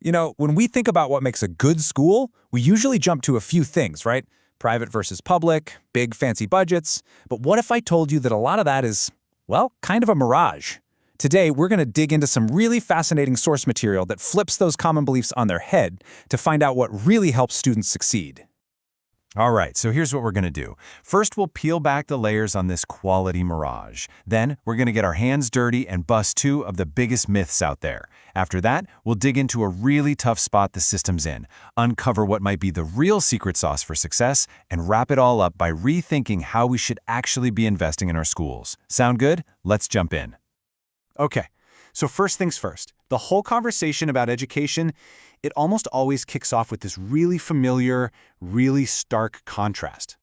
When we think about what makes a good school, we usually jump to a few things, right? Private versus public, big fancy budgets. But what if I told you that a lot of that is, well, kind of a mirage? Today, we're going to dig into some really fascinating source material that flips those common beliefs on their head to find out what really helps students succeed. All right, so here's what we're going to do. First, we'll peel back the layers on this quality mirage. Then, we're going to get our hands dirty and bust two of the biggest myths out there. After that, we'll dig into a really tough spot the system's in, uncover what might be the real secret sauce for success, and wrap it all up by rethinking how we should actually be investing in our schools. Sound good? Let's jump in. Okay, so first things first. The whole conversation about education, it almost always kicks off with this really familiar, really stark contrast.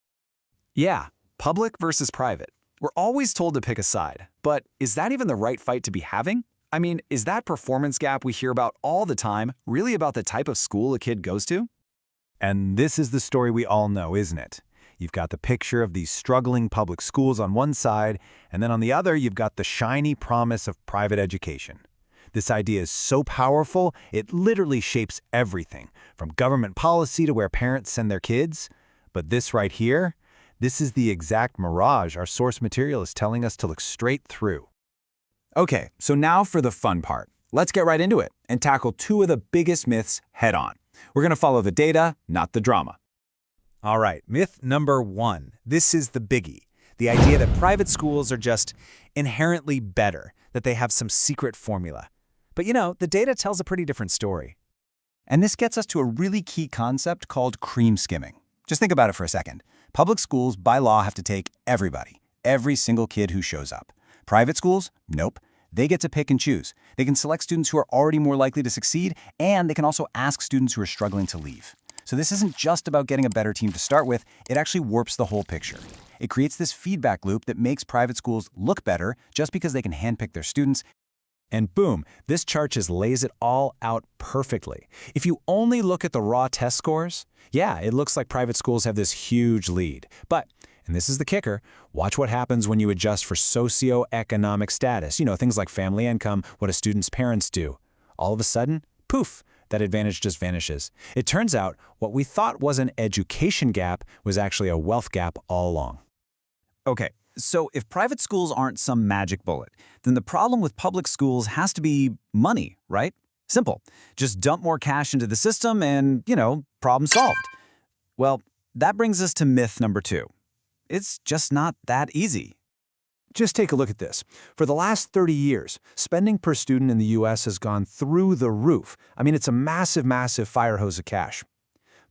Yeah, public versus private. We're always told to pick a side, but is that even the right fight to be having? I mean, is that performance gap we hear about all the time really about the type of school a kid goes to? And this is the story we all know, isn't it? You've got the picture of these struggling public schools on one side, and then on the other, you've got the shiny promise of private education. This idea is so powerful, it literally shapes everything, from government policy to where parents send their kids. But this right here, this is the exact mirage our source material is telling us to look straight through. Okay, so now for the fun part. Let's get right into it and tackle two of the biggest myths head on. We're going to follow the data, not the drama. All right, myth number 1. This is the biggie. The idea that private schools are just inherently better, that they have some secret formula. But the data tells a pretty different story. And this gets us to a really key concept called cream skimming. Just think about it for a second. Public schools, by law, have to take everybody, every single kid who shows up. Private schools? Nope. They get to pick and choose. They can select students who are already more likely to succeed, and they can also ask students who are struggling to leave. So this isn't just about getting a better team to start with, it actually warps the whole picture. It creates this feedback loop that makes private schools look better just because they can handpick their students. And boom, this chart just lays it all out perfectly. If you only look at the raw test scores, yeah, it looks like private schools have this huge lead. But, and this is the kicker, watch what happens when you adjust for socioeconomic status. Things like family income, what a student's parents do. All of a sudden, poof, that advantage just vanishes. It turns out what we thought was an education gap was actually a wealth gap all along. Okay, so if private schools aren't some magic bullet, then the problem with public schools has to be money, right? Simple. Just dump more cash into the system and, problem solved. Well, that brings us to myth number 2. It's just not that easy. Just take a look at this. For the last 30 years, spending per student in the U.S. has gone through the roof. I mean, it's a massive, massive fire hose of cash.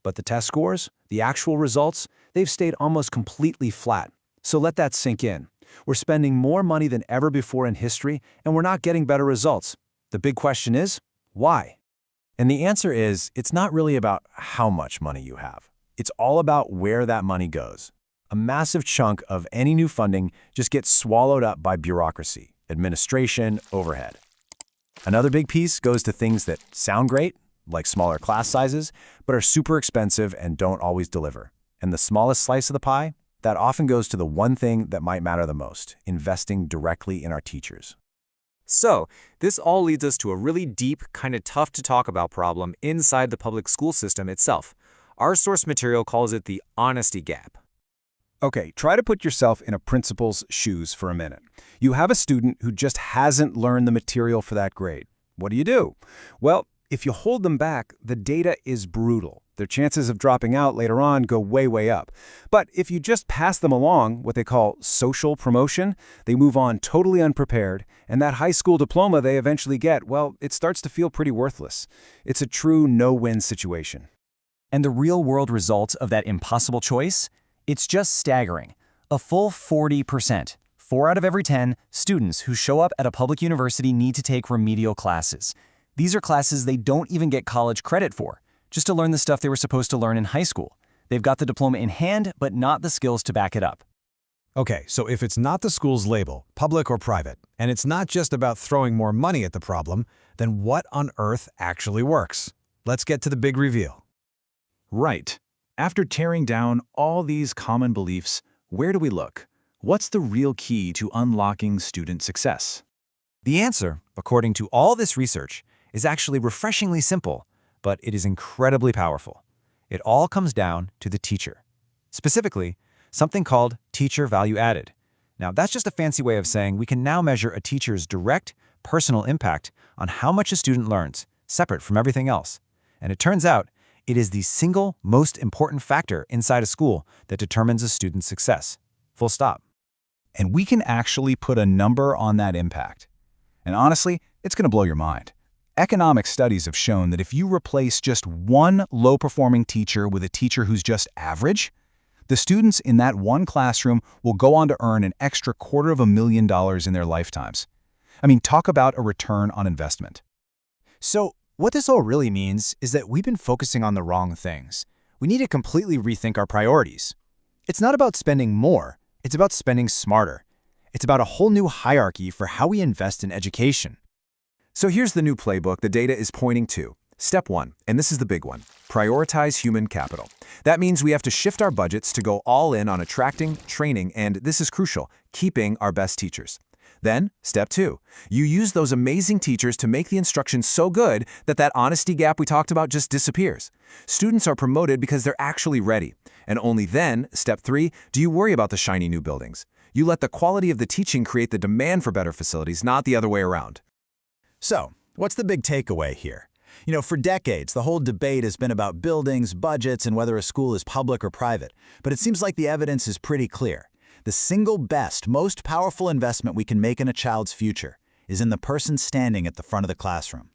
But the test scores, the actual results, they've stayed almost completely flat. So let that sink in. We're spending more money than ever before in history, and we're not getting better results. The big question is, why? And the answer is, it's not really about how much money you have. It's all about where that money goes. A massive chunk of any new funding just gets swallowed up by bureaucracy, administration, overhead. Another big piece goes to things that sound great, like smaller class sizes, but are super expensive and don't always deliver. And the smallest slice of the pie? That often goes to the one thing that might matter the most, investing directly in our teachers. So, this all leads us to a really deep, kind of tough to talk about problem inside the public school system itself. Our source material calls it the honesty gap. Okay, try to put yourself in a principal's shoes for a minute. You have a student who just hasn't learned the material for that grade. What do? Well, if you hold them back, the data is brutal. Their chances of dropping out later on go way, way up. But if you just pass them along, what they call social promotion, they move on totally unprepared, and that high school diploma they eventually get, well, it starts to feel pretty worthless. It's a true no-win situation. And the real-world results of that impossible choice? It's just staggering. A full 40%, 4 out of every 10 students who show up at a public university need to take remedial classes. These are classes they don't even get college credit for, just to learn the stuff they were supposed to learn in high school. They've got the diploma in hand, but not the skills to back it up. Okay, so if it's not the school's label, public or private, and it's not just about throwing more money at the problem, then what on earth actually works? Let's get to the big reveal. Right. After tearing down all these common beliefs, where do we look? What's the real key to unlocking student success? The answer, according to all this research, is actually refreshingly simple. but it is incredibly powerful. It all comes down to the teacher. Specifically, something called teacher value added. Now, that's just a fancy way of saying we can now measure a teacher's direct, personal impact on how much a student learns, separate from everything else. And it turns out, it is the single most important factor inside a school that determines a student's success. Full stop. And we can actually put a number on that impact. And honestly, it's going to blow your mind. Economic studies have shown that if you replace just one low-performing teacher with a teacher who's just average, the students in that one classroom will go on to earn an extra $250,000 in their lifetimes. I mean, talk about a return on investment. So, what this all really means is that we've been focusing on the wrong things. We need to completely rethink our priorities. It's not about spending more, it's about spending smarter. It's about a whole new hierarchy for how we invest in education. So here's the new playbook the data is pointing to. Step 1, and this is the big one, prioritize human capital. That means we have to shift our budgets to go all in on attracting, training, and this is crucial, keeping our best teachers. Then, step 2, you use those amazing teachers to make the instruction so good that that honesty gap we talked about just disappears. Students are promoted because they're actually ready. And only then, step 3, do you worry about the shiny new buildings. You let the quality of the teaching create the demand for better facilities, not the other way around. So, what's the big takeaway here? For decades, the whole debate has been about buildings, budgets, and whether a school is public or private. But it seems like the evidence is pretty clear. The single best, most powerful investment we can make in a child's future is in the person standing at the front of the classroom.